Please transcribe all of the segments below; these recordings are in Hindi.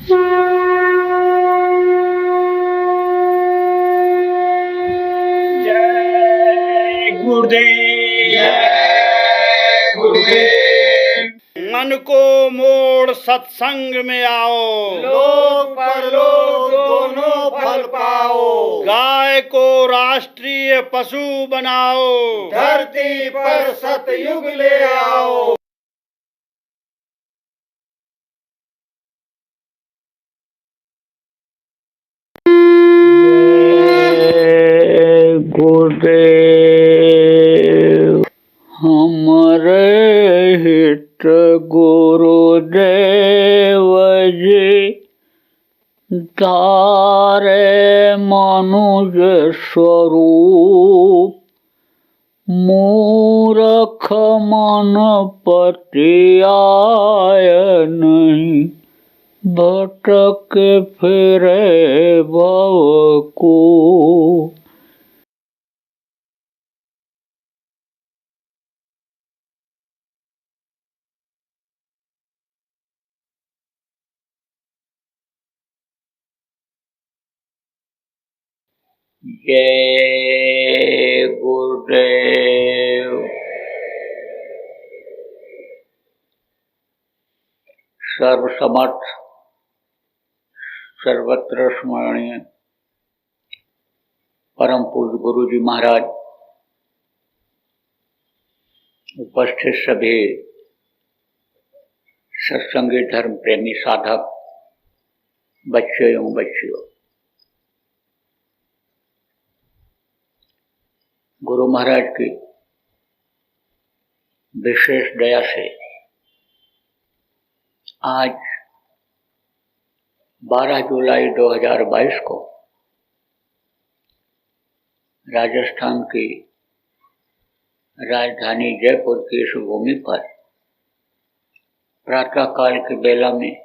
जय गुरुदेव, जय गुरुदेव। मन को मोड़ सत्संग में आओ, लोक परलोक दोनों फल पाओ। गाय को राष्ट्रीय पशु बनाओ, धरती पर सतयुग ले आओ। गुरुदेव हमारे हित गुरुदेव जी तारे मनुष्य स्वरूप मूर्ख मन पति आय नहीं भटक फिरे भव को। जय गुरुदेव। सर्वसमर्थ सर्वत्र स्मरणीय परम पूज्य गुरु जी महाराज, उपस्थित सभी सत्संगी धर्म प्रेमी साधक बच्चे एवं बच्चियों, गुरु महाराज की विशेष दया से आज 12 जुलाई 2022 को राजस्थान की राजधानी जयपुर की इस भूमि पर प्रातः काल की बेला में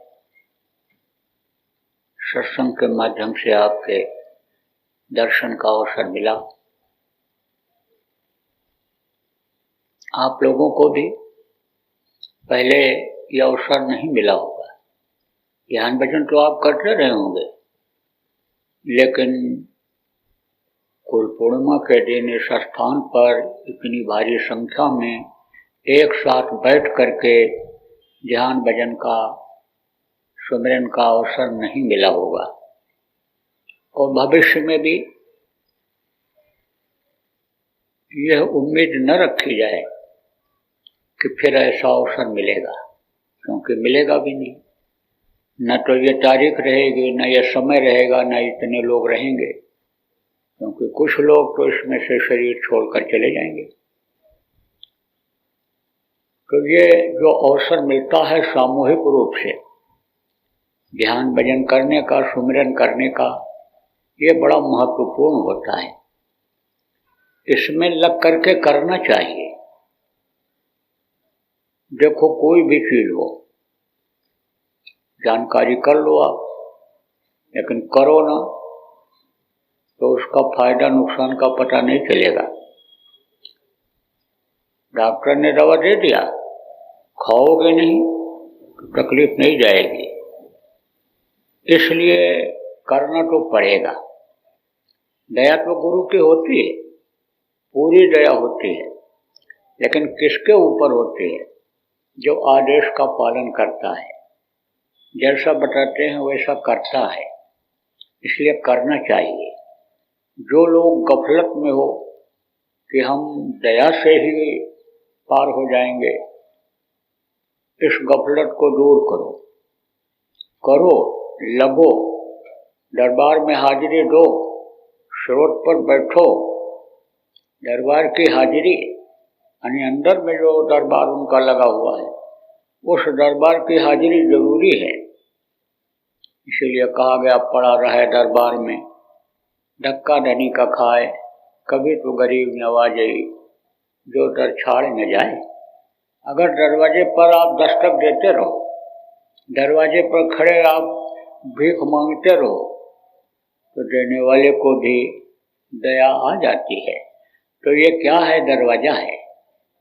सत्संग के माध्यम से आपके दर्शन का अवसर मिला। आप लोगों को भी पहले यह अवसर नहीं मिला होगा। ध्यान भजन तो आप करते रहे होंगे, लेकिन गुरु पूर्णिमा के दिन इस स्थान पर इतनी भारी संख्या में एक साथ बैठ करके ध्यान भजन का सुमिरन का अवसर नहीं मिला होगा। और भविष्य में भी यह उम्मीद न रखी जाए कि फिर ऐसा अवसर मिलेगा, क्योंकि मिलेगा भी नहीं। न तो ये तारीख रहेगी, न ये समय रहेगा, न इतने लोग रहेंगे, क्योंकि कुछ लोग तो इसमें से शरीर छोड़कर चले जाएंगे। तो ये जो अवसर मिलता है सामूहिक रूप से ध्यान भजन करने का, सुमिरन करने का, ये बड़ा महत्वपूर्ण होता है। इसमें लग करके करना चाहिए। देखो, कोई भी चीज हो, जानकारी कर लो आप, लेकिन करो ना तो उसका फायदा नुकसान का पता नहीं चलेगा। डॉक्टर ने दवा दे दिया, खाओगे नहीं तो तकलीफ नहीं जाएगी, इसलिए करना तो पड़ेगा। दया तो गुरु की होती है, पूरी दया होती है, लेकिन किसके ऊपर होती है? जो आदेश का पालन करता है, जैसा बताते हैं वैसा करता है, इसलिए करना चाहिए। जो लोग गफलत में हो कि हम दया से ही पार हो जाएंगे, इस गफलत को दूर करो, लगो, दरबार में हाजिरी दो, स्रोत पर बैठो। दरबार की हाजिरी यानी अंदर में जो दरबार उनका लगा हुआ है, उस दरबार की हाजिरी जरूरी है। इसीलिए कहा गया, पड़ा रहे दरबार में, धक्का धनी का खाए, कभी तो गरीब नवाजे, जो दर छाड़ न जाए। अगर दरवाजे पर आप दस्तक देते रहो, दरवाजे पर खड़े आप भीख मांगते रहो, तो देने वाले को भी दया आ जाती है। तो ये क्या है? दरवाजा है।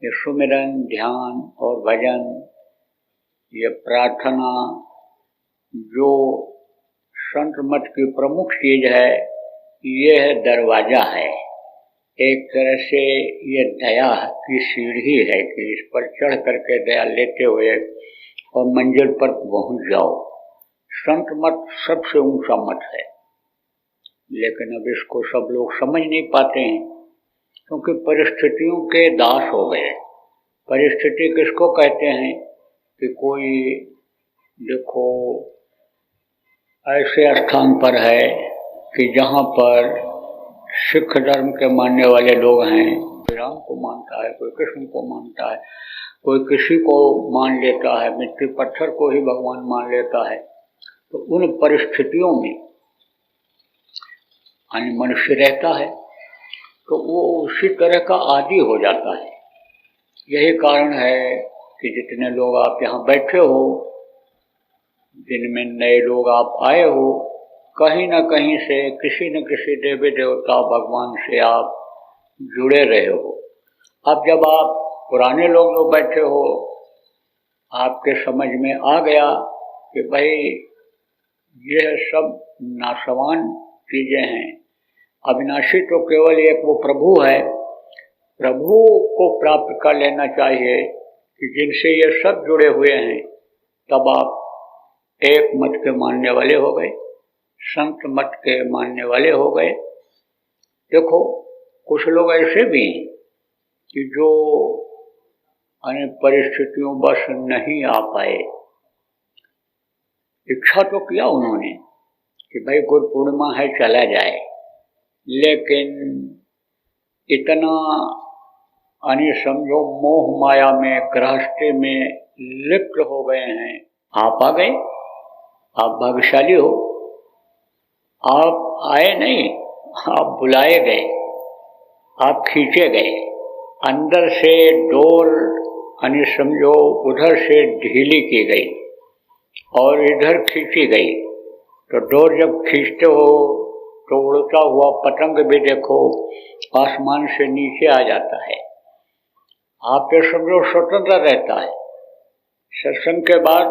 ये सुमिरन, ध्यान और भजन, ये प्रार्थना जो संत मत की प्रमुख चीज है, ये है दरवाजा है। एक तरह से ये दया की सीढ़ी है कि इस पर चढ़ करके दया लेते हुए और मंजिल पर पहुंच जाओ। संत मत सबसे ऊंचा मत है, लेकिन अब इसको सब लोग समझ नहीं पाते हैं, क्योंकि परिस्थितियों के दास हो गए। परिस्थिति किसको कहते हैं कि कोई देखो ऐसे स्थान पर है कि जहाँ पर सिख धर्म के मानने वाले लोग हैं, कोई राम को मानता है, कोई कृष्ण को मानता है, कोई किसी को मान लेता है, मिट्टी पत्थर को ही भगवान मान लेता है। तो उन परिस्थितियों में अन्य मनुष्य रहता है तो वो उसी तरह का आदी हो जाता है। यही कारण है कि जितने लोग आप यहाँ बैठे हो, जिनमें नए लोग आप आए हो, कहीं न कहीं से किसी न किसी देवी देवता भगवान से आप जुड़े रहे हो। अब जब आप पुराने लोग जो बैठे हो, आपके समझ में आ गया कि भाई यह सब नाशवान चीजें हैं, अविनाशी तो केवल एक वो प्रभु है। प्रभु को प्राप्त कर लेना चाहिए कि जिनसे ये सब जुड़े हुए हैं, तब आप एक मत के मानने वाले हो गए, संत मत के मानने वाले हो गए। देखो कुछ लोग ऐसे भी हैं कि जो अन्य परिस्थितियों बस नहीं आ पाए। इच्छा तो किया उन्होंने कि भाई गुरु पूर्णिमा है चला जाए, लेकिन इतना अन्य समझो मोह माया में गृहस्थी में लिप्त हो गए हैं। आप आ गए, आप भाग्यशाली हो। आप आए नहीं, आप बुलाए गए, आप खींचे गए। अंदर से डोर अन्य समझो उधर से ढीली की गई और इधर खींची गई। तो डोर जब खींचते हो तो उड़ता हुआ पतंग भी देखो आसमान से नीचे आ जाता है। आप ये समझो स्वतंत्र रहता है। सत्संग के बाद,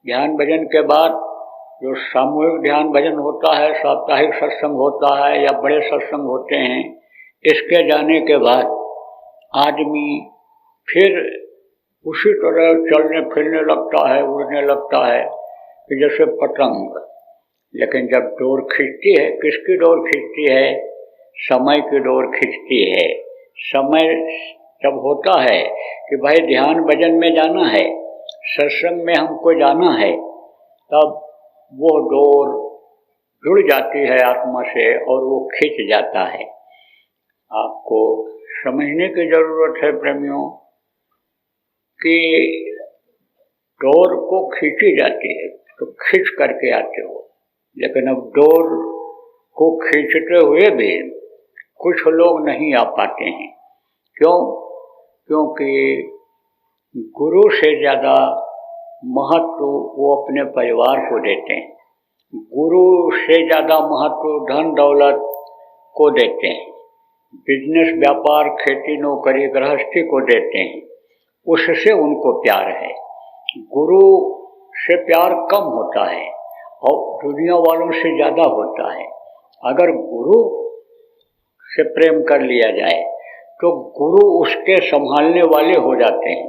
ध्यान भजन के बाद जो सामूहिक ध्यान भजन होता है, साप्ताहिक सत्संग होता है या बड़े सत्संग होते हैं, इसके जाने के बाद आदमी फिर उसी तरह चलने फिरने लगता है, उड़ने लगता है कि जैसे पतंग। लेकिन जब डोर खींचती है, किसकी डोर खींचती है? समय की डोर खींचती है। समय जब होता है कि भाई ध्यान भजन में जाना है, सत्संग में हमको जाना है, तब वो डोर जुड़ जाती है आत्मा से और वो खींच जाता है। आपको समझने की जरूरत है प्रेमियों कि डोर को खींची जाती है तो खींच करके आते हो, लेकिन अब डोर को खींचते हुए भी कुछ लोग नहीं आ पाते हैं। क्यों? क्योंकि गुरु से ज़्यादा महत्व वो अपने परिवार को देते हैं। गुरु से ज़्यादा महत्व धन दौलत को देते हैं, बिजनेस व्यापार खेती नौकरी गृहस्थी को देते हैं। उससे उनको प्यार है। गुरु से प्यार कम होता है और दुनिया वालों से ज़्यादा होता है। अगर गुरु से प्रेम कर लिया जाए तो गुरु उसके संभालने वाले हो जाते हैं,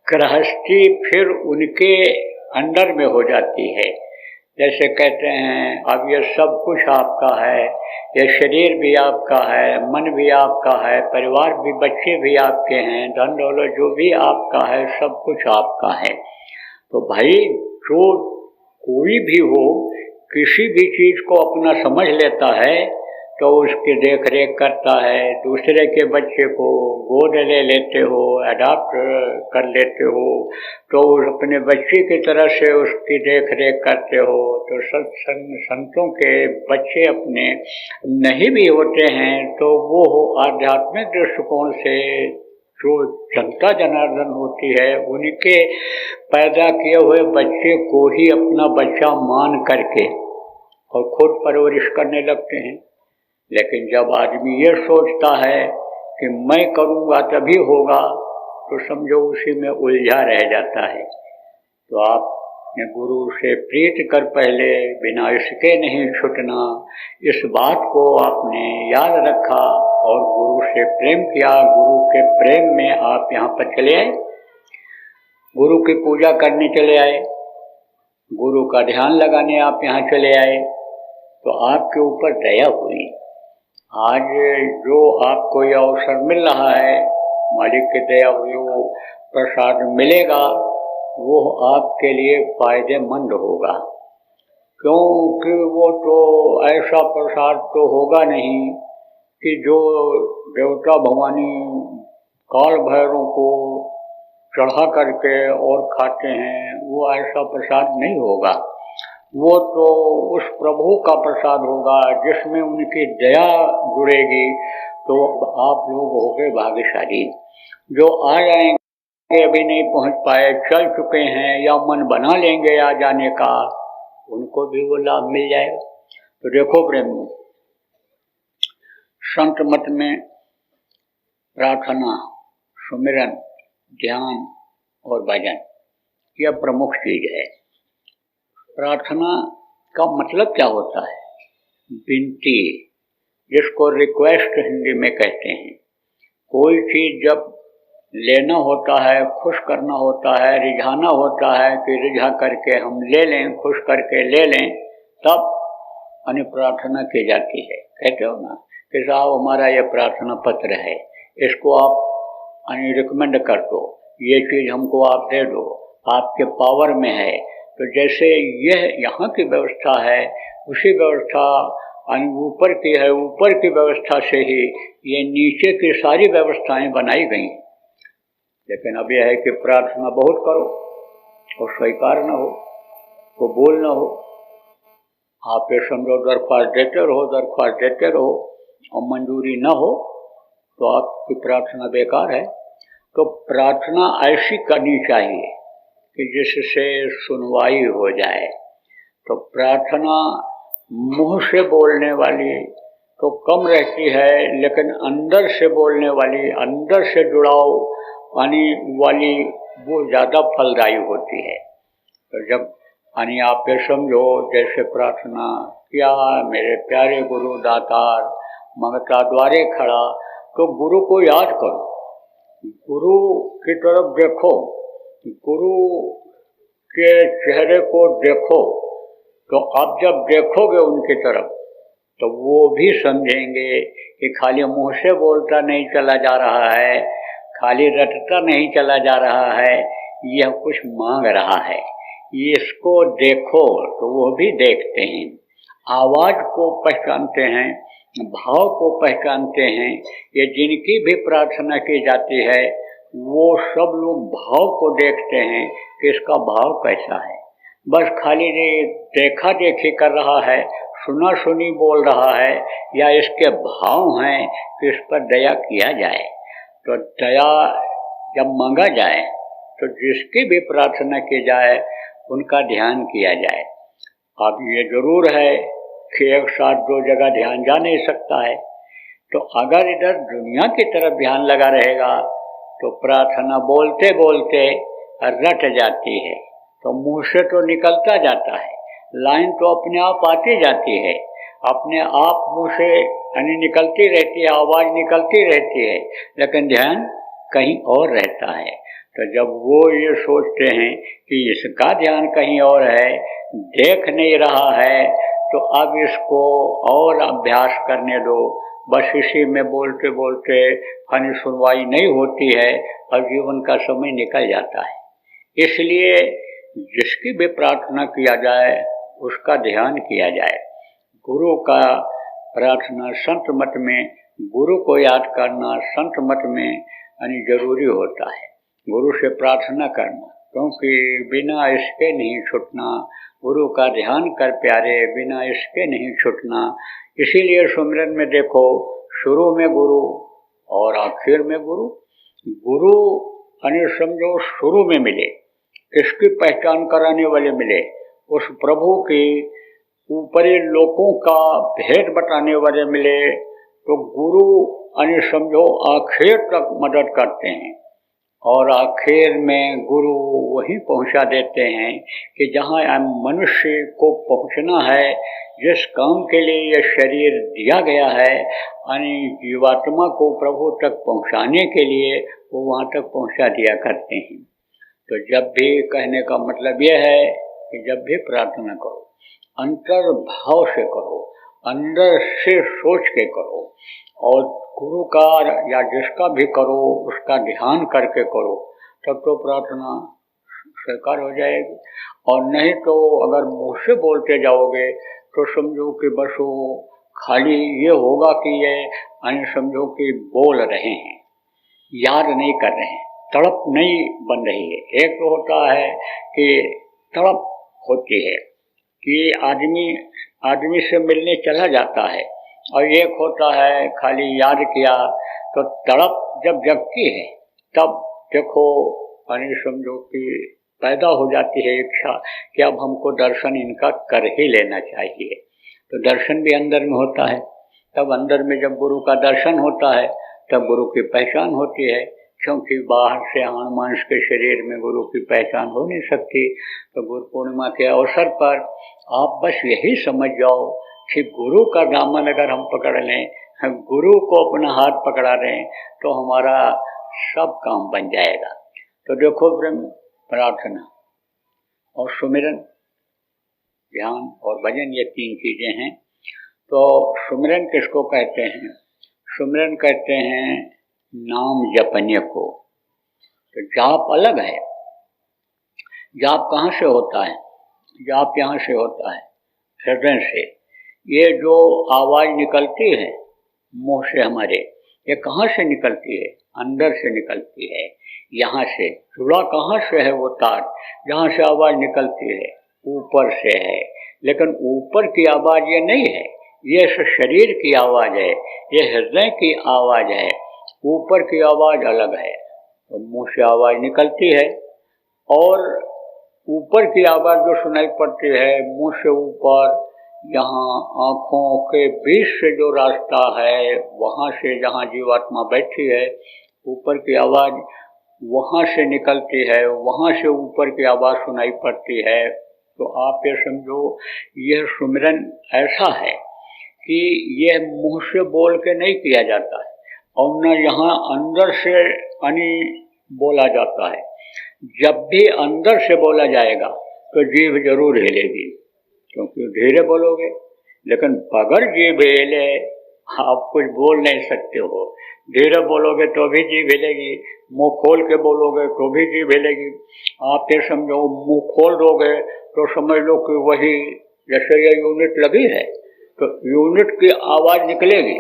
गृहस्थी फिर उनके अंडर में हो जाती है। जैसे कहते हैं अब ये सब कुछ आपका है, ये शरीर भी आपका है, मन भी आपका है, परिवार भी, बच्चे भी आपके हैं, धन दौलत जो भी आपका है, सब कुछ आपका है। तो भाई जो कोई भी हो, किसी भी चीज़ को अपना समझ लेता है तो उसकी देख रेख करता है। दूसरे के बच्चे को गोद ले लेते हो, अडॉप्ट कर लेते हो, तो अपने बच्चे की तरह से उसकी देख रेख करते हो। तो संतों के बच्चे अपने नहीं भी होते हैं तो वो आध्यात्मिक दृष्टिकोण से जो जनता जनार्दन होती है, उनके पैदा किए हुए बच्चे को ही अपना बच्चा मान करके और खुद परवरिश करने लगते हैं। लेकिन जब आदमी ये सोचता है कि मैं करूँगा तभी होगा, तो समझो उसी में उलझा रह जाता है। तो आप गुरु से प्रीत कर पहले बिना इसके नहीं छूटना, इस बात को आपने याद रखा और गुरु से प्रेम किया। गुरु के प्रेम में आप यहाँ पर चले आए, गुरु की पूजा करने चले आए, गुरु का ध्यान लगाने आप यहाँ चले आए, तो आपके ऊपर दया हुई। आज जो आपको यह अवसर मिल रहा है, मालिक की दया हुई, वो प्रसाद मिलेगा, वो आपके लिए फायदेमंद होगा। क्योंकि वो तो ऐसा प्रसाद तो होगा नहीं कि जो देवता भवानी काल भैरव को चढ़ा करके और खाते हैं, वो ऐसा प्रसाद नहीं होगा। वो तो उस प्रभु का प्रसाद होगा जिसमें उनकी दया जुड़ेगी। तो आप लोग हो गए भाग्यशाली। जो आ जाएंगे, अभी नहीं पहुंच पाए, चल चुके हैं या मन बना लेंगे आ जाने का, उनको भी वो लाभ मिल जाएगा। तो देखो प्रेम, संत मत में प्रार्थना, सुमिरन, ध्यान और भजन यह प्रमुख चीज है। प्रार्थना का मतलब क्या होता है? विनती, जिसको रिक्वेस्ट हिंदी में कहते हैं। कोई चीज जब लेना होता है, खुश करना होता है, रिझाना होता है कि रिझा करके हम ले लें, खुश करके ले लें, तब अन्य प्रार्थना की जाती है। कहते हो ना कि साहब हमारा ये प्रार्थना पत्र है, इसको आप रिकमेंड कर दो, ये चीज़ हमको आप दे दो, आपके पावर में है। तो जैसे यह यहाँ की व्यवस्था है, उसी व्यवस्था ऊपर की है, ऊपर की व्यवस्था से ही ये नीचे की सारी व्यवस्थाएं बनाई गई। लेकिन अब यह है कि प्रार्थना बहुत करो और स्वीकार न हो, कबूल न हो। आप ये समझो दरख्वास्त देते रहो और मंजूरी न हो तो आपकी प्रार्थना बेकार है। तो प्रार्थना ऐसी करनी चाहिए कि जिससे सुनवाई हो जाए। तो प्रार्थना मुंह से बोलने वाली तो कम रहती है, लेकिन अंदर से बोलने वाली, अंदर से जुड़ाव आने वाली, वो ज़्यादा फलदायी होती है। तो जब आप ये समझो जैसे प्रार्थना किया, मेरे प्यारे गुरु दातार ममता द्वारे खड़ा, तो गुरु को याद करो, गुरु की तरफ देखो, गुरु के चेहरे को देखो। तो आप जब देखोगे उनकी तरफ तो वो भी समझेंगे कि खाली मुंह से बोलता नहीं चला जा रहा है, खाली रटता नहीं चला जा रहा है, यह कुछ मांग रहा है। इसको देखो तो वो भी देखते हैं, आवाज को पहचानते हैं, भाव को पहचानते हैं। ये जिनकी भी प्रार्थना की जाती है वो सब लोग भाव को देखते हैं कि इसका भाव कैसा है। बस खाली देखा देखी कर रहा है, सुना सुनी बोल रहा है, या इसके भाव हैं कि इस पर दया किया जाए। तो दया जब मांगा जाए तो जिसकी भी प्रार्थना की जाए उनका ध्यान किया जाए। अब ये जरूर है कि एक साथ दो जगह ध्यान जा नहीं सकता है। तो अगर इधर दुनिया की तरफ ध्यान लगा रहेगा तो प्रार्थना बोलते बोलते रट जाती है, तो मुंह से तो निकलता जाता है, लाइन तो अपने आप आती जाती है, अपने आप मुंह से निकलती रहती है, आवाज निकलती रहती है, लेकिन ध्यान कहीं और रहता है। तो जब वो ये सोचते हैं कि इसका ध्यान कहीं और है, देख नहीं रहा है, तो अब इसको और अभ्यास करने दो। बस इसी में बोलते बोलते हनी सुनवाई नहीं होती है और जीवन का समय निकल जाता है। इसलिए जिसकी भी प्रार्थना किया जाए उसका ध्यान किया जाए। गुरु का प्रार्थना संत मत में, गुरु को याद करना संत मत में जरूरी होता है। गुरु से प्रार्थना करना, क्योंकि बिना इसके नहीं छूटना। गुरु का ध्यान कर प्यारे, बिना इसके नहीं छूटना। इसीलिए सुमिरन में देखो, शुरू में गुरु और आखिर में गुरु। गुरु समझो शुरू में मिले, किसकी पहचान कराने वाले मिले? उस प्रभु की ऊपरी लोकों का भेद बताने वाले मिले। तो गुरु समझो आखिर तक मदद करते हैं। और आखिर में गुरु वहीं पहुंचा देते हैं कि जहां मनुष्य को पहुंचना है, जिस काम के लिए यह शरीर दिया गया है, यानी जीवात्मा को प्रभु तक पहुंचाने के लिए वो वहां तक पहुंचा दिया करते हैं। तो जब भी कहने का मतलब यह है कि जब भी प्रार्थना करो अंतर भाव से करो, अंदर से सोच के करो, और गुरु का या जिसका भी करो उसका ध्यान करके करो, तब तो प्रार्थना स्वीकार हो जाएगी। और नहीं तो अगर मुँह से बोलते जाओगे तो समझो कि बस वो खाली ये होगा कि ये यानी समझो कि बोल रहे हैं, याद नहीं कर रहे हैं, तड़प नहीं बन रही है। एक तो होता है कि तड़प होती है कि आदमी से मिलने चला जाता है, और एक होता है खाली याद किया। तो तड़प जब जगती है तब देखो यानी समझो कि पैदा हो जाती है इच्छा कि अब हमको दर्शन इनका कर ही लेना चाहिए। तो दर्शन भी अंदर में होता है। तब अंदर में जब गुरु का दर्शन होता है तब गुरु की पहचान होती है, क्योंकि बाहर से हाड़ मांस के शरीर में गुरु की पहचान हो नहीं सकती। तो गुरु पूर्णिमा के अवसर पर आप बस यही समझ जाओ कि गुरु का दामन अगर हम पकड़ लें, गुरु को अपना हाथ पकड़ा लें, तो हमारा सब काम बन जाएगा। तो देखो प्रार्थना और सुमिरन, ध्यान और भजन, ये तीन चीजें हैं। तो सुमिरन किसको कहते हैं? सुमिरन कहते हैं नाम जपने को। तो जाप अलग है। जाप कहाँ से होता है? जाप यहाँ से होता है, हृदय से। ये जो आवाज निकलती है मुंह से हमारे, ये कहाँ से निकलती है? अंदर से निकलती है। यहाँ से जुड़ा कहाँ से है वो तार जहाँ से आवाज निकलती है? ऊपर से है। लेकिन ऊपर की आवाज ये नहीं है, ये शरीर की आवाज है, ये हृदय की आवाज है। ऊपर की आवाज अलग है। तो मुंह से आवाज निकलती है, और ऊपर की आवाज जो सुनाई पड़ती है मुंह से ऊपर, यहाँ आँखों के बीच से जो रास्ता है वहाँ से जहाँ जीवात्मा बैठी है, ऊपर की आवाज वहाँ से निकलती है, वहाँ से ऊपर की आवाज सुनाई पड़ती है। तो आप ये समझो यह सुमिरन ऐसा है कि यह मुंह से बोल के नहीं किया जाता है, और न यहाँ अंदर से बोला जाता है। जब भी अंदर से बोला जाएगा तो जीभ जरूर हिलेगी, क्योंकि धीरे बोलोगे। लेकिन बगैर जीभ हिले आप कुछ बोल नहीं सकते हो। धीरे बोलोगे तो भी जीभ हिलेगी, मुंह खोल के बोलोगे तो भी जीभ हिलेगी। आप ये समझो मुंह खोल दोगे तो समझ लो कि वही जैसे ये यूनिट लगी है तो यूनिट की आवाज निकलेगी।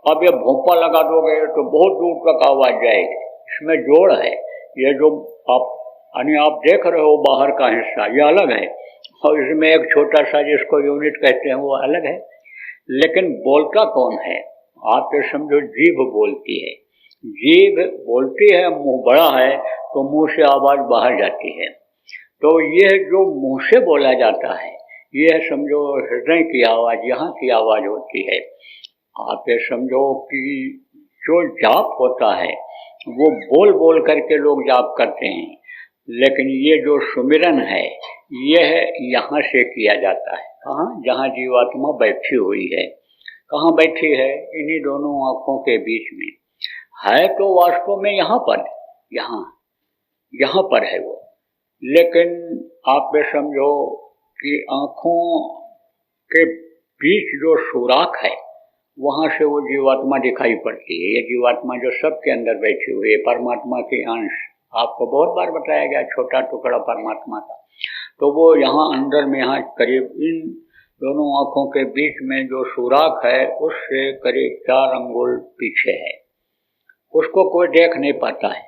अब ये भोंपा लगा दोगे तो बहुत दूर तक आवाज जाएगी। इसमें जोड़ है। ये जो आप देख रहे हो बाहर का हिस्सा, ये अलग है, और इसमें एक छोटा सा जिसको यूनिट कहते हैं वो अलग है। लेकिन बोलता कौन है? आप ये समझो जीभ बोलती है। जीभ बोलती है, मुंह बड़ा है तो मुंह से आवाज बाहर जाती है। तो यह जो मुंह से बोला जाता है यह समझो हृदय की आवाज, यहाँ की आवाज होती है। आप ये समझो कि जो जाप होता है वो बोल बोल करके लोग जाप करते हैं, लेकिन ये जो सुमिरन है यह यहाँ से किया जाता है। कहाँ? जहाँ जीवात्मा बैठी हुई है। कहाँ बैठी है? इन्हीं दोनों आँखों के बीच में है। तो वास्तव में यहाँ पर है वो, लेकिन आप ये समझो कि आँखों के बीच जो सुराख है वहाँ से वो जीवात्मा दिखाई पड़ती है। ये जीवात्मा जो सबके अंदर बैठी हुई है, परमात्मा के अंश, आपको बहुत बार बताया गया, छोटा टुकड़ा परमात्मा का। तो वो यहाँ अंदर में, यहाँ करीब इन दोनों आँखों के बीच में जो सुराख है उससे करीब 4 अंगुल पीछे है। उसको कोई देख नहीं पाता है,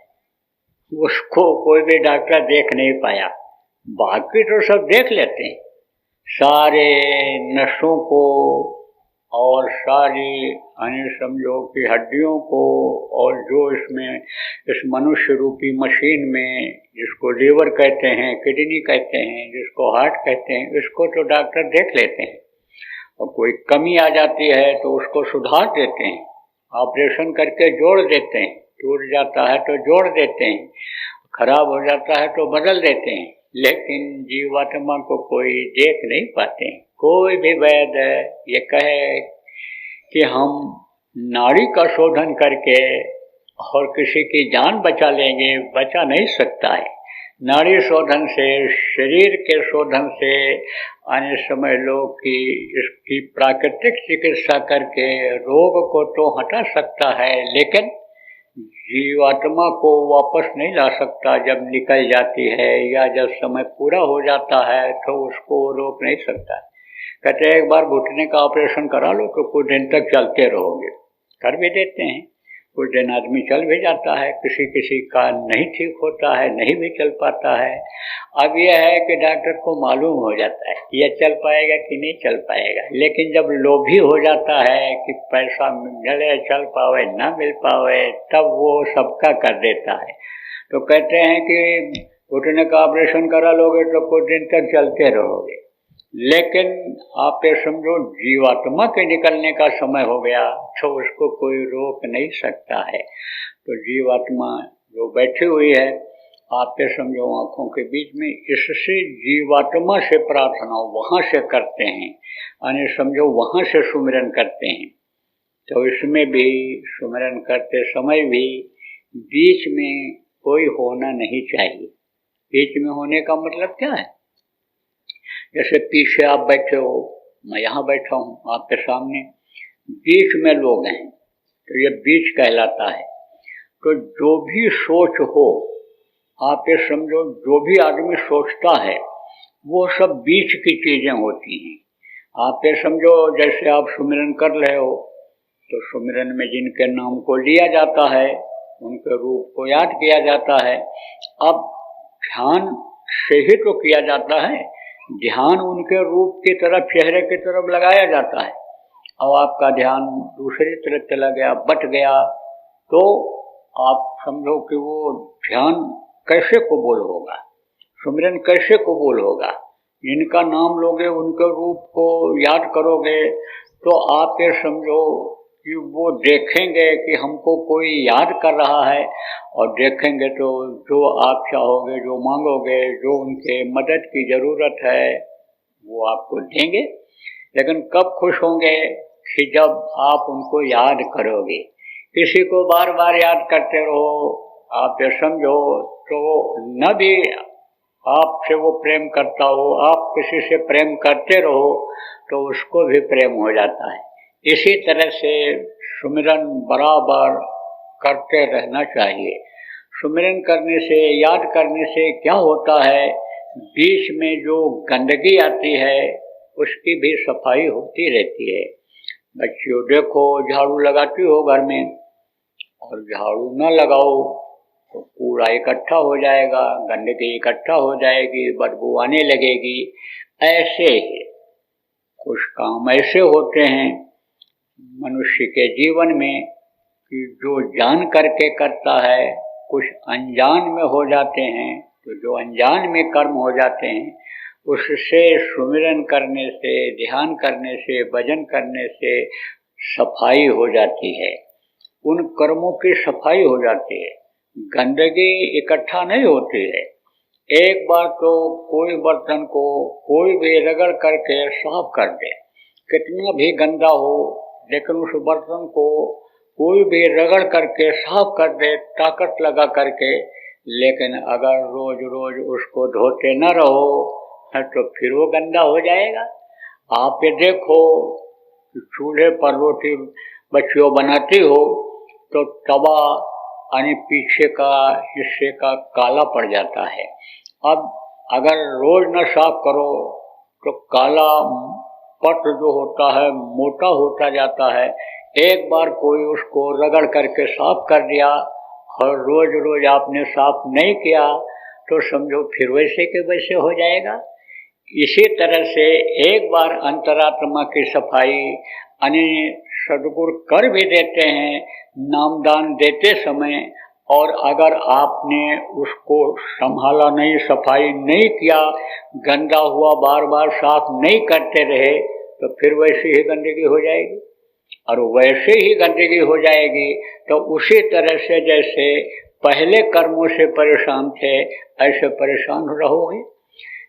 उसको कोई भी डॉक्टर देख नहीं पाया। बाकी तो सब देख लेते हैं, सारे नसों को और सारी समझो कि हड्डियों को, और जो इसमें इस मनुष्य रूपी मशीन में जिसको लीवर कहते हैं, किडनी कहते हैं, जिसको हार्ट कहते हैं, इसको तो डॉक्टर देख लेते हैं। और कोई कमी आ जाती है तो उसको सुधार देते हैं, ऑपरेशन करके जोड़ देते हैं, टूट जाता है तो जोड़ देते हैं, खराब हो जाता है तो बदल देते हैं, लेकिन जीवात्मा को कोई देख नहीं पाते। कोई भी वैद्य ये कहे कि हम नाड़ी का शोधन करके और किसी की जान बचा लेंगे, बचा नहीं सकता है। नाड़ी शोधन से, शरीर के शोधन से आने समझ लो कि इसकी प्राकृतिक चिकित्सा करके रोग को तो हटा सकता है, लेकिन जीवात्मा को वापस नहीं ला सकता। जब निकल जाती है या जब समय पूरा हो जाता है तो उसको रोक नहीं सकता है। कहते हैं एक बार घुटने का ऑपरेशन करा लो तो कुछ दिन तक चलते रहोगे, कर भी देते हैं। कुछ दिन आदमी चल भी जाता है, किसी किसी का नहीं ठीक होता है, नहीं भी चल पाता है। अब यह है कि डॉक्टर को मालूम हो जाता है कि यह चल पाएगा कि नहीं चल पाएगा, लेकिन जब लोभी हो जाता है कि पैसा मिले, चल पावे ना मिल पावे, तब वो सबका कर देता है। तो कहते हैं कि घुटने का ऑपरेशन करा लोगे तो कुछ दिन तक चलते रहोगे, लेकिन आप ये समझो जीवात्मा के निकलने का समय हो गया तो उसको कोई रोक नहीं सकता है। तो जीवात्मा जो बैठी हुई है, आप ये समझो आंखों के बीच में, इससे जीवात्मा से प्रार्थना वहाँ से करते हैं, यानी समझो वहाँ से सुमिरन करते हैं। तो इसमें भी सुमिरन करते समय भी बीच में कोई होना नहीं चाहिए। बीच में होने का मतलब क्या है? जैसे पीछे आप बैठे हो, मैं यहाँ बैठा हूँ आपके सामने, बीच में लोग हैं तो ये बीच कहलाता है। तो जो भी सोच हो, आप ये समझो जो भी आदमी सोचता है वो सब बीच की चीजें होती हैं। आप ये समझो जैसे आप सुमिरन कर रहे हो तो सुमिरन में जिनके नाम को लिया जाता है उनके रूप को याद किया जाता है। अब ध्यान से ही तो किया जाता है, ध्यान उनके रूप की तरफ, चेहरे की तरफ लगाया जाता है। अब आपका ध्यान दूसरी तरफ चला गया, बट गया, तो आप समझो कि वो ध्यान कैसे कबूल होगा, सुमिरन कैसे कबूल होगा। जिनका नाम लोगे, उनके रूप को याद करोगे तो आप ये समझो कि वो देखेंगे कि हमको कोई याद कर रहा है, और देखेंगे तो जो आप चाहोगे, जो मांगोगे, जो उनके मदद की ज़रूरत है वो आपको देंगे। लेकिन कब खुश होंगे कि जब आप उनको याद करोगे। किसी को बार बार याद करते रहो, आप ये समझो तो न भी आपसे वो प्रेम करता हो, आप किसी से प्रेम करते रहो तो उसको भी प्रेम हो जाता है। इसी तरह से सुमिरन बराबर करते रहना चाहिए। सुमिरन करने से, याद करने से क्या होता है, बीच में जो गंदगी आती है उसकी भी सफाई होती रहती है। बच्चियों देखो, झाड़ू लगाती हो घर में, और झाड़ू न लगाओ तो कूड़ा इकट्ठा हो जाएगा, गंदगी इकट्ठा हो जाएगी, बदबू आने लगेगी। ऐसे ही कुछ काम ऐसे होते हैं मनुष्य के जीवन में कि जो जान करके करता है, कुछ अनजान में हो जाते हैं। तो जो अनजान में कर्म हो जाते हैं उससे सुमिरन करने से, ध्यान करने से, भजन करने से सफाई हो जाती है। उन कर्मों की सफाई हो जाती है, गंदगी इकट्ठा नहीं होती है। एक बार तो कोई बर्तन को कोई भी रगड़ करके साफ कर दे, कितना भी गंदा हो, लेकिन उस बर्तन को कोई भी रगड़ करके साफ कर दे, ताकत लगा करके, लेकिन अगर रोज रोज उसको धोते न रहो तो फिर वो गंदा हो जाएगा। आप ये देखो, चूल्हे पर रोटी बच्चियों बनाती हो तो तवा यानी पीछे का हिस्से का काला पड़ जाता है। अब अगर रोज न साफ करो तो काला पट जो होता है मोटा होता जाता है। एक बार कोई उसको रगड़ करके साफ कर दिया और रोज रोज आपने साफ नहीं किया तो समझो फिर वैसे के वैसे हो जाएगा। इसी तरह से एक बार अंतरात्मा की सफाई यानी सद्गुरु कर भी देते हैं नामदान देते समय, और अगर आपने उसको संभाला नहीं, सफाई नहीं किया, गंदा हुआ, बार बार साफ नहीं करते रहे तो फिर वैसी ही गंदगी हो जाएगी। और वैसे ही गंदगी हो जाएगी। तो उसी तरह से जैसे पहले कर्मों से परेशान थे ऐसे परेशान रहोगे।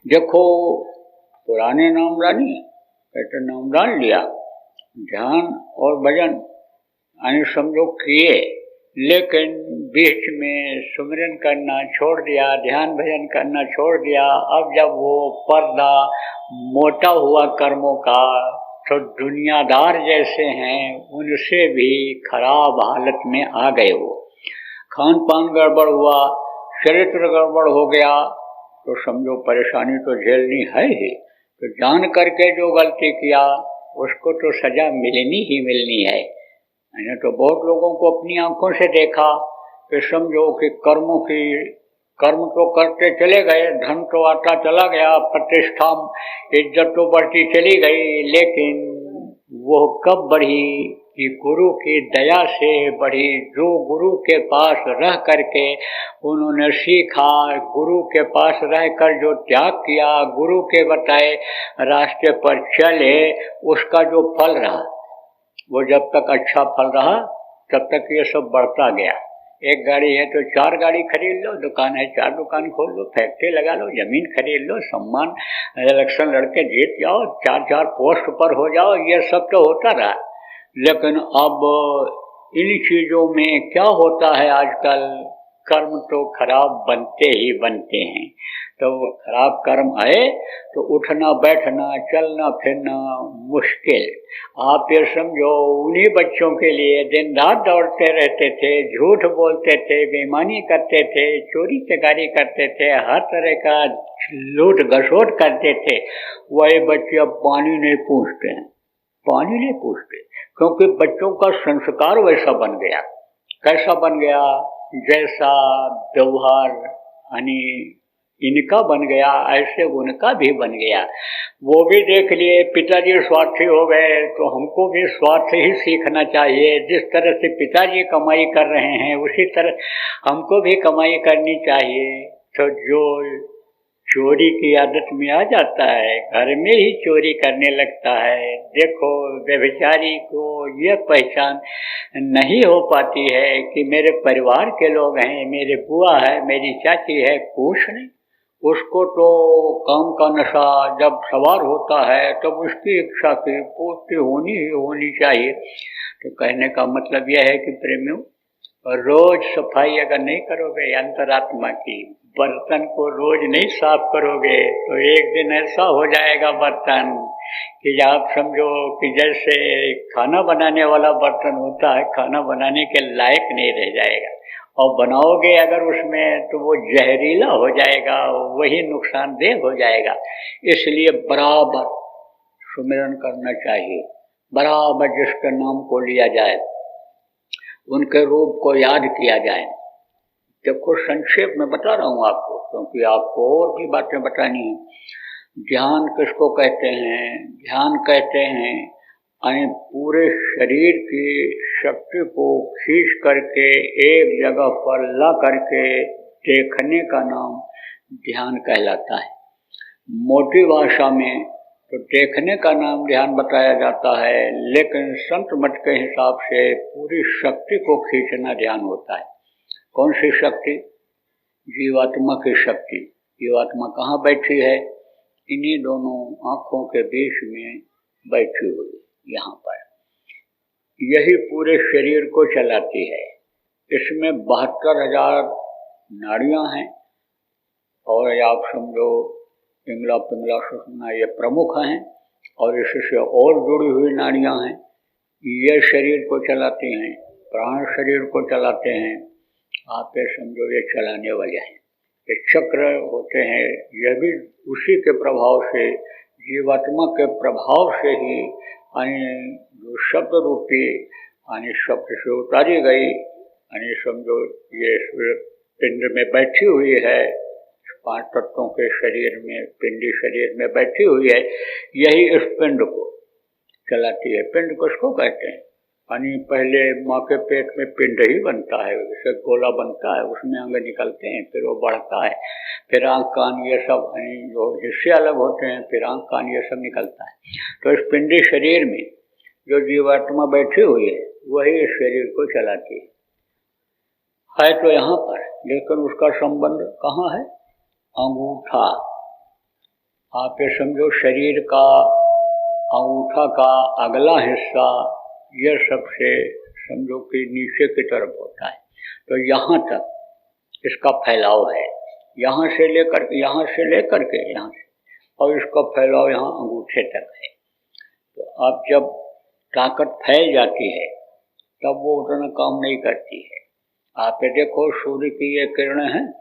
देखो पुराने नामदानी कहते नामदान लिया, ध्यान और भजन यानी समझो किए, लेकिन बीच में सुमिरन करना छोड़ दिया, ध्यान भजन करना छोड़ दिया। अब जब वो पर्दा मोटा हुआ कर्मों का, तो दुनियादार जैसे हैं उनसे भी खराब हालत में आ गए। वो खान पान गड़बड़ हुआ, चरित्र गड़बड़ हो गया, तो समझो परेशानी तो झेलनी है ही। तो जान करके जो गलती किया उसको तो सजा मिलनी ही मिलनी है। मैंने तो बहुत लोगों को अपनी आंखों से देखा कि समझो कि कर्म तो करते चले गए, धन तो आता चला गया, प्रतिष्ठा इज्जत तो बढ़ती चली गई, लेकिन वो कब बढ़ी कि गुरु की दया से बढ़ी। जो गुरु के पास रह करके उन्होंने सीखा, गुरु के पास रहकर जो त्याग किया, गुरु के बताए रास्ते पर चले, उसका जो फल रहा वो जब तक अच्छा फल रहा तब तक ये सब बढ़ता गया। एक गाड़ी है तो 4 गाड़ी खरीद लो, दुकान है 4 दुकान खोल लो, फैक्ट्री लगा लो, जमीन खरीद लो, सम्मान इलेक्शन लड़के जीत जाओ, 4 पोस्ट पर हो जाओ, ये सब तो होता रहा। लेकिन अब इन चीज़ों में क्या होता है आजकल, कर्म तो खराब बनते ही बनते हैं। तो खराब कर्म आए तो उठना बैठना चलना फिरना मुश्किल। आप ये समझो उन्हीं बच्चों के लिए दिन रात दौड़ते रहते थे, झूठ बोलते थे, बेईमानी करते थे, चोरी चकारी करते थे, हर तरह का लूट घसोट करते थे। वही बच्चे अब पानी नहीं पूछते हैं, पानी नहीं पूछते, क्योंकि बच्चों का संस्कार वैसा बन गया। कैसा बन गया? जैसा व्यवहार यानी इनका बन गया ऐसे उनका भी बन गया। वो भी देख लिए पिताजी स्वार्थी हो गए तो हमको भी स्वार्थ ही सीखना चाहिए। जिस तरह से पिताजी कमाई कर रहे हैं उसी तरह हमको भी कमाई करनी चाहिए। तो जो चोरी की आदत में आ जाता है, घर में ही चोरी करने लगता है। देखो व्यभिचारी को यह पहचान नहीं हो पाती है कि मेरे परिवार के लोग हैं, मेरे बुआ है, मेरी चाची है, कुछ नहीं। उसको तो काम का नशा जब सवार होता है तब उसकी इच्छा की पूर्ति होनी ही होनी चाहिए। तो कहने का मतलब यह है कि प्रेमियों, रोज सफाई अगर नहीं करोगे अंतरात्मा की, बर्तन को रोज नहीं साफ करोगे तो एक दिन ऐसा हो जाएगा बर्तन कि आप समझो कि जैसे खाना बनाने वाला बर्तन होता है, खाना बनाने के लायक नहीं रह जाएगा। और बनाओगे अगर उसमें तो वो जहरीला हो जाएगा, वही नुकसानदेह हो जाएगा। इसलिए बराबर सुमिरन करना चाहिए, बराबर जिसके नाम को लिया जाए, उनके रूप को याद किया जाए। देखो संक्षेप में बता रहा हूँ आपको, क्योंकि आपको और भी बातें बतानी है। ध्यान किसको कहते हैं? ध्यान कहते हैं यानी पूरे शरीर की शक्ति को खींच करके एक जगह पर ला करके देखने का नाम ध्यान कहलाता है। मोटी भाषा में तो देखने का नाम ध्यान बताया जाता है, लेकिन संत मत के हिसाब से पूरी शक्ति को खींचना ध्यान होता है। कौन सी शक्ति? जीवात्मा की शक्ति। जीवात्मा कहाँ बैठी है? इन्हीं दोनों आँखों के बीच में बैठी हुई, यहाँ पर। यही पूरे शरीर को चलाती है। इसमें 72,000 नाड़ियाँ हैं, और आप समझो पिंगला पिंगला सुषुम्ना ये प्रमुख हैं, और इससे और जुड़ी हुई नाड़ियाँ हैं। ये शरीर को चलाती हैं, प्राण शरीर को चलाते हैं। आप ये समझो ये चलाने वाले हैं। ये चक्र होते हैं, यह भी उसी के प्रभाव से, जीवात्मा के प्रभाव से ही जो शब्द रूपी शब्द से उतारी गई, समझो ये पिंड में बैठी हुई है, 5 तत्वों के शरीर में, पिंडी शरीर में बैठी हुई है। यही इस पिंड को चलाती है। पिंड किसको कहते हैं? पहले माँ के पेट में पिंड ही बनता है, जैसे गोला बनता है, उसमें अंग निकलते हैं, फिर वो बढ़ता है, फिर आँख कान ये सब जो हिस्से अलग होते हैं, फिर आँख कान ये सब निकलता है। तो इस पिंडी शरीर में जो जीवात्मा बैठी हुई है वही इस शरीर को चलाती है तो यहाँ पर, लेकिन उसका संबंध कहाँ है? अंगूठा। आप ये समझो शरीर का अंगूठा का अगला हिस्सा यह सबसे समझो कि नीचे की तरफ होता है, तो यहाँ तक इसका फैलाव है, यहाँ से लेकर के यहाँ से, और इसका फैलाव यहाँ अंगूठे तक है। तो अब जब ताकत फैल जाती है तब वो उतना काम नहीं करती है। आप ये देखो सूर्य की ये किरणें हैं,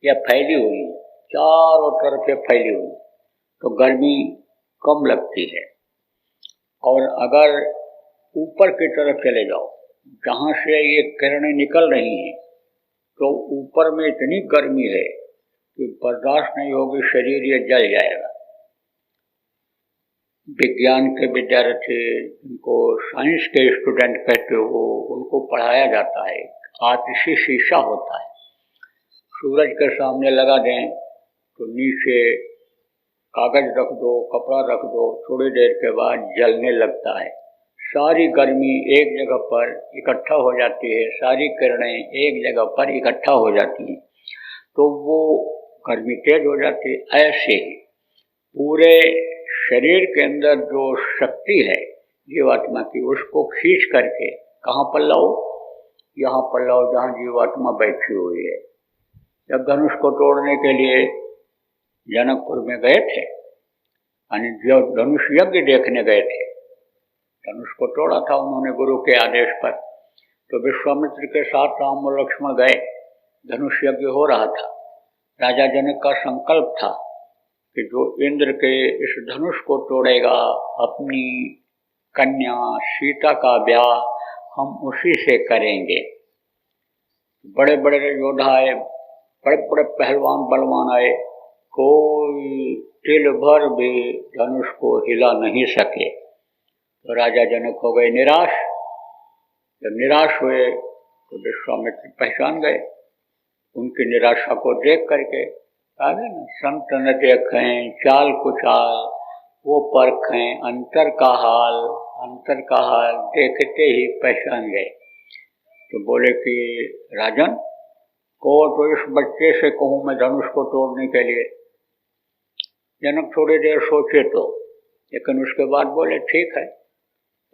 यह फैली हुई, चारों तरफ फैली हुई, तो गर्मी कम लगती है। और अगर ऊपर की तरफ चले जाओ जहाँ से ये किरणें निकल रही हैं, तो ऊपर में इतनी गर्मी है कि बर्दाश्त नहीं होगी, शरीर ये जल जाएगा। विज्ञान के विद्यार्थी, उनको साइंस के स्टूडेंट कहते हो, उनको पढ़ाया जाता है। आतिशी शीशा होता है, सूरज के सामने लगा दें तो नीचे कागज रख दो, कपड़ा रख दो, थोड़ी देर के बाद जलने लगता है। सारी गर्मी एक जगह पर इकट्ठा हो जाती है, सारी किरणें एक जगह पर इकट्ठा हो जाती हैं, तो वो गर्मी तेज हो जाती है। ऐसे ही पूरे शरीर के अंदर जो शक्ति है जीवात्मा की, उसको खींच करके कहाँ पर लाओ? यहाँ पर लाओ जहाँ जीवात्मा बैठी हुई है। जब धनुष को तोड़ने के लिए जनकपुर में गए थे, यानी जो धनुष यज्ञ देखने गए थे, धनुष को तोड़ा था उन्होंने गुरु के आदेश पर, तो विश्वामित्र के साथ राम और लक्ष्मण गए। धनुष यज्ञ हो रहा था। राजा जनक का संकल्प था कि जो इंद्र के इस धनुष को तोड़ेगा, अपनी कन्या सीता का ब्याह हम उसी से करेंगे। बड़े बड़े योद्धा आए, बड़े बड़े पहलवान बलवान आए, कोई तिल भर भी धनुष को हिला नहीं सके। तो राजा जनक हो गए निराश। जब निराश हुए तो विश्वामित्र पहचान गए। उनकी निराशा को देख करके आगे ना, संत न देखें चाल कुचाल, वो परखें अंतर का हाल देखते ही पहचान गए। तो बोले कि राजन को तो इस बच्चे से कहूँ मैं धनुष को तोड़ने के लिए। जनक थोड़ी देर सोचे तो, लेकिन उसके बाद बोले ठीक है,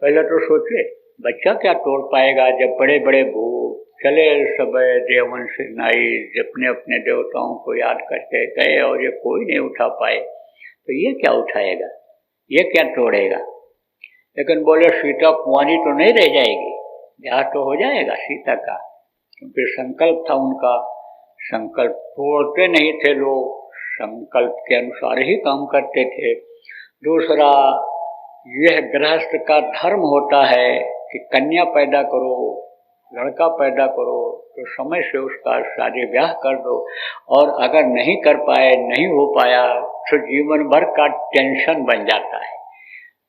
पहले तो सोचे बच्चा क्या तोड़ पाएगा, जब बड़े बड़े भूत चले सब देवन से नाई अपने अपने देवताओं को याद करके गए और ये कोई नहीं उठा पाए, तो ये क्या उठाएगा, ये क्या तोड़ेगा। लेकिन बोले सीता कुंवारी तो नहीं रह जाएगी, ब्याह तो हो जाएगा सीता का, क्योंकि संकल्प था उनका। संकल्प तोड़ते नहीं थे लोग, संकल्प के अनुसार ही काम करते थे। दूसरा, यह गृहस्थ का धर्म होता है कि कन्या पैदा करो, लड़का पैदा करो तो समय से उसका शादी ब्याह कर दो, और अगर नहीं कर पाए, नहीं हो पाया तो जीवन भर का टेंशन बन जाता है।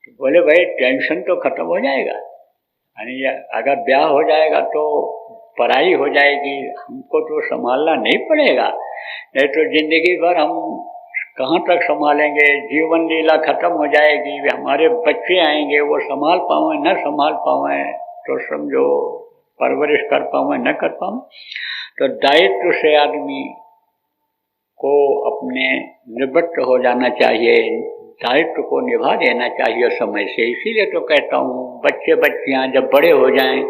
तो बोले भाई टेंशन तो खत्म हो जाएगा, यानी अगर ब्याह हो जाएगा तो पढ़ाई हो जाएगी, हमको तो संभालना नहीं पड़ेगा, नहीं तो जिंदगी भर हम कहाँ तक संभालेंगे, जीवन लीला खत्म हो जाएगी, हमारे बच्चे आएंगे वो संभाल पाएं न संभाल पाएं, तो समझो परवरिश कर पाएं न कर पाएं। तो दायित्व से आदमी को अपने निवृत्त हो जाना चाहिए, दायित्व को निभा देना चाहिए समय से। इसीलिए तो कहता हूँ बच्चे बच्चियाँ जब बड़े हो जाएं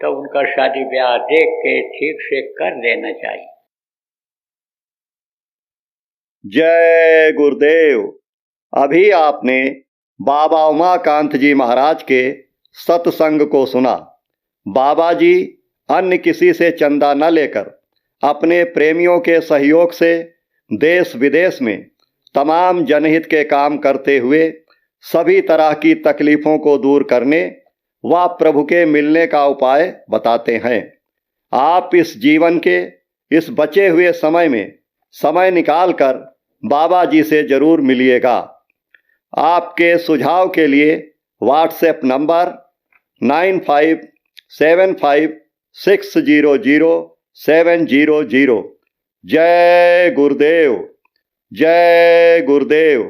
तो उनका शादी ब्याह देख के ठीक से कर देना चाहिए। जय गुरुदेव। अभी आपने बाबा उमाकांत जी महाराज के सत्संग को सुना। बाबा जी अन्य किसी से चंदा न लेकर अपने प्रेमियों के सहयोग से देश विदेश में तमाम जनहित के काम करते हुए सभी तरह की तकलीफ़ों को दूर करने व प्रभु के मिलने का उपाय बताते हैं। आप इस जीवन के इस बचे हुए समय में समय निकालकर बाबा जी से ज़रूर मिलिएगा। आपके सुझाव के लिए व्हाट्सएप नंबर 9575600700। जय गुरुदेव, जय गुरुदेव।